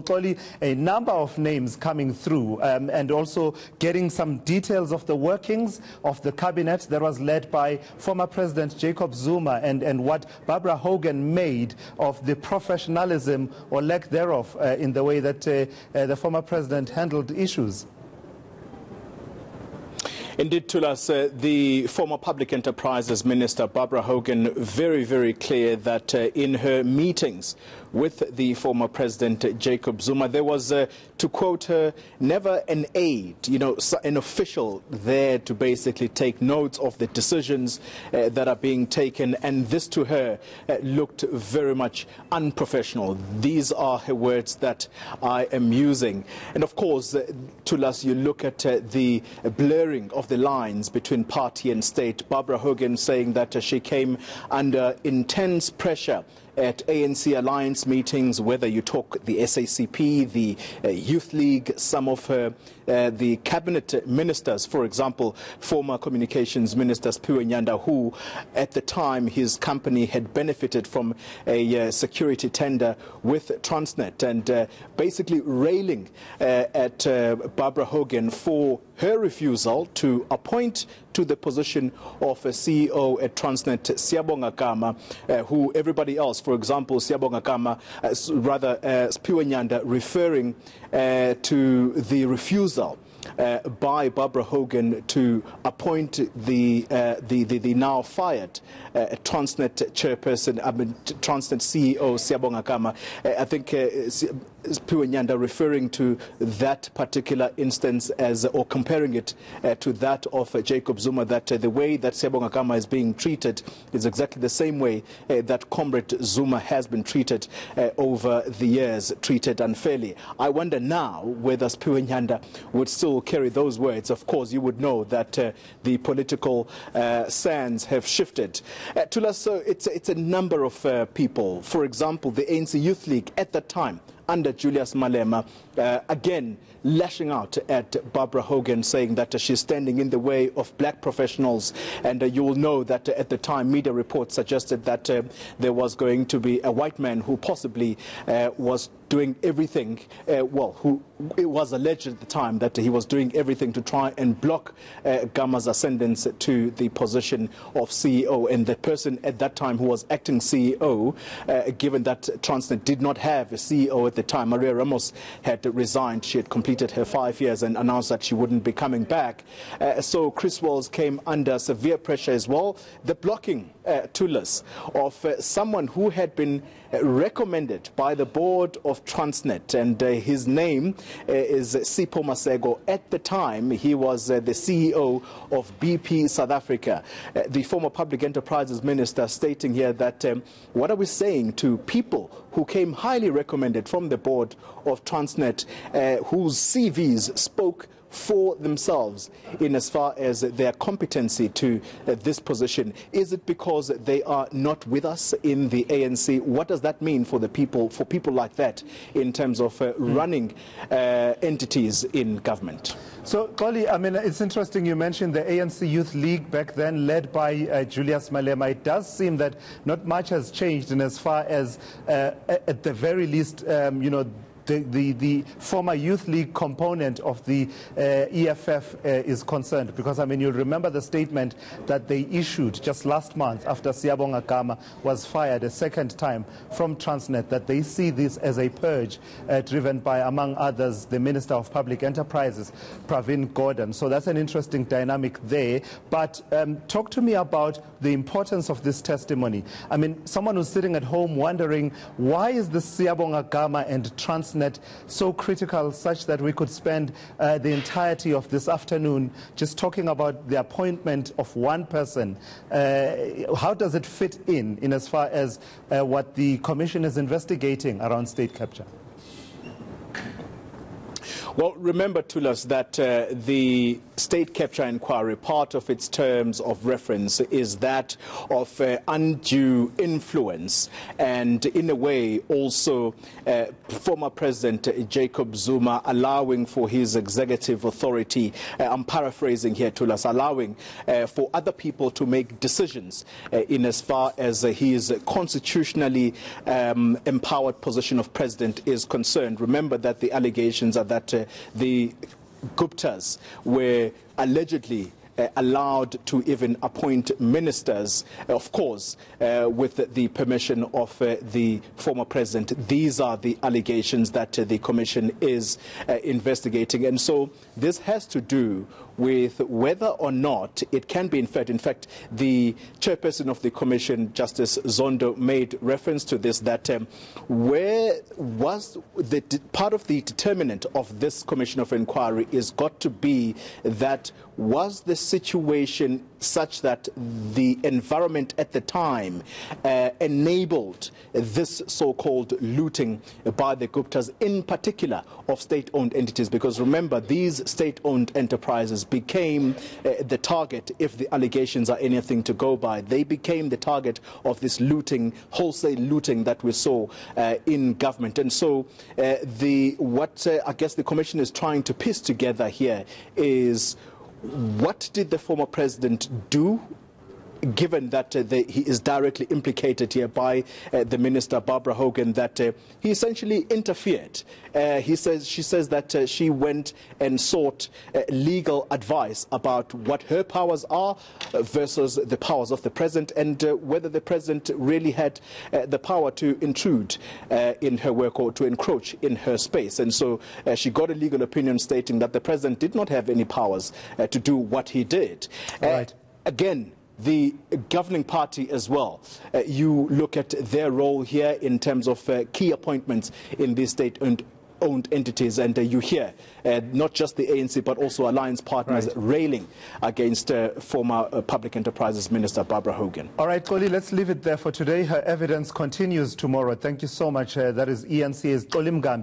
Probably a number of names coming through and also getting some details of the workings of the cabinet that was led by former President Jacob Zuma and what Barbara Hogan made of the professionalism or lack thereof in the way that the former president handled issues. Indeed, Tulas, the former Public Enterprises Minister, Barbara Hogan, very clear that in her meetings with the former President Jacob Zuma, there was, to quote her, never an aide, an official there to basically take notes of the decisions that are being taken. And this to her looked very much unprofessional. These are her words that I am using. And of course, Tulas, you look at the blurring of the lines between party and state. Barbara Hogan saying that she came under intense pressure at ANC alliance meetings, whether you talk the SACP, the Youth League, some of the cabinet ministers, for example, former communications minister Sphiwe Nyanda, who at the time his company had benefited from a security tender with Transnet, and basically railing at Barbara Hogan for her refusal to appoint to the position of a CEO at Transnet Siyabonga Gama, who everybody else, for example, Siyabonga Gama, rather Sphiwe Nyanda, referring to the refusal by Barbara Hogan to appoint the now fired Transnet chairperson, Transnet CEO Siyabonga Gama. I think Sphiwe Nyanda referring to that particular instance as, or comparing it to that of Jacob Zuma, that the way that Siyabonga Gama is being treated is exactly the same way that Comrade Zuma has been treated over the years, treated unfairly. I wonder now whether Sphiwe Nyanda would still carry those words. Of course, you would know that the political sands have shifted. Tula, so it's a number of people. For example, the ANC Youth League at that time, under Julius Malema, again lashing out at Barbara Hogan, saying that she's standing in the way of black professionals. And you will know that at the time media reports suggested that there was going to be a white man who possibly was doing everything, who it was alleged at the time that he was doing everything to try and block Gama's ascendance to the position of CEO. And the person at that time who was acting CEO, given that Transnet did not have a CEO at the time, Maria Ramos had resigned. She had completed her 5 years and announced that she wouldn't be coming back. So Chris Walls came under severe pressure as well. The blocking, Tulas, of someone who had been recommended by the board of Transnet, and his name is Sipho Masego. At the time, he was the CEO of BP South Africa. The former Public Enterprises Minister stating here that what are we saying to people who came highly recommended from the board of Transnet, whose CVs spoke for themselves in as far as their competency to this position? Is it because they are not with us in the ANC? What does that mean for people like that in terms of running entities in government? So, Koli, I mean, it's interesting you mentioned the ANC Youth League back then, led by Julius Malema. It does seem that not much has changed in as far as, at the very least, the former Youth League component of the EFF is concerned, because I mean, you'll remember the statement that they issued just last month after Siyabonga Gama was fired a second time from Transnet, that they see this as a purge driven by, among others, the Minister of Public Enterprises, Pravin Gordhan. So that's an interesting dynamic there. But talk to me about the importance of this testimony. I mean, someone who's sitting at home wondering, why is the Siyabonga Gama and Transnet so critical, such that we could spend the entirety of this afternoon just talking about the appointment of one person? How does it fit in as far as what the Commission is investigating around state capture? Well, remember, Tulas, that the state capture inquiry, part of its terms of reference is that of undue influence, and in a way also former President Jacob Zuma allowing for his executive authority, I'm paraphrasing here, Tulas, allowing for other people to make decisions in as far as his constitutionally empowered position of president is concerned. Remember that the allegations are that the Guptas were allegedly allowed to even appoint ministers, of course, with the permission of the former president. These are the allegations that the commission is investigating. And so this has to do with whether or not it can be inferred. In fact, the chairperson of the commission, Justice Zondo, made reference to this, that where was the part of the determinant of this commission of inquiry is got to be that was the situation such that the environment at the time enabled this so-called looting by the Guptas, in particular of state-owned entities, because remember, these state-owned enterprises became the target, if the allegations are anything to go by. They became the target of this looting, wholesale looting that we saw in government. And so what I guess the commission is trying to piece together here is, what did the former president do, given that he is directly implicated here by the minister, Barbara Hogan, that he essentially interfered. She says that she went and sought legal advice about what her powers are versus the powers of the president, and whether the president really had the power to intrude in her work or to encroach in her space. And so she got a legal opinion stating that the president did not have any powers to do what he did. Right. Again, the governing party as well, you look at their role here in terms of key appointments in these state-owned entities, and you hear not just the ANC but also alliance partners railing against former Public Enterprises Minister Barbara Hogan. All right, Koli, let's leave it there for today. Her evidence continues tomorrow. Thank you so much. That is ENCA's Tolim Gambi.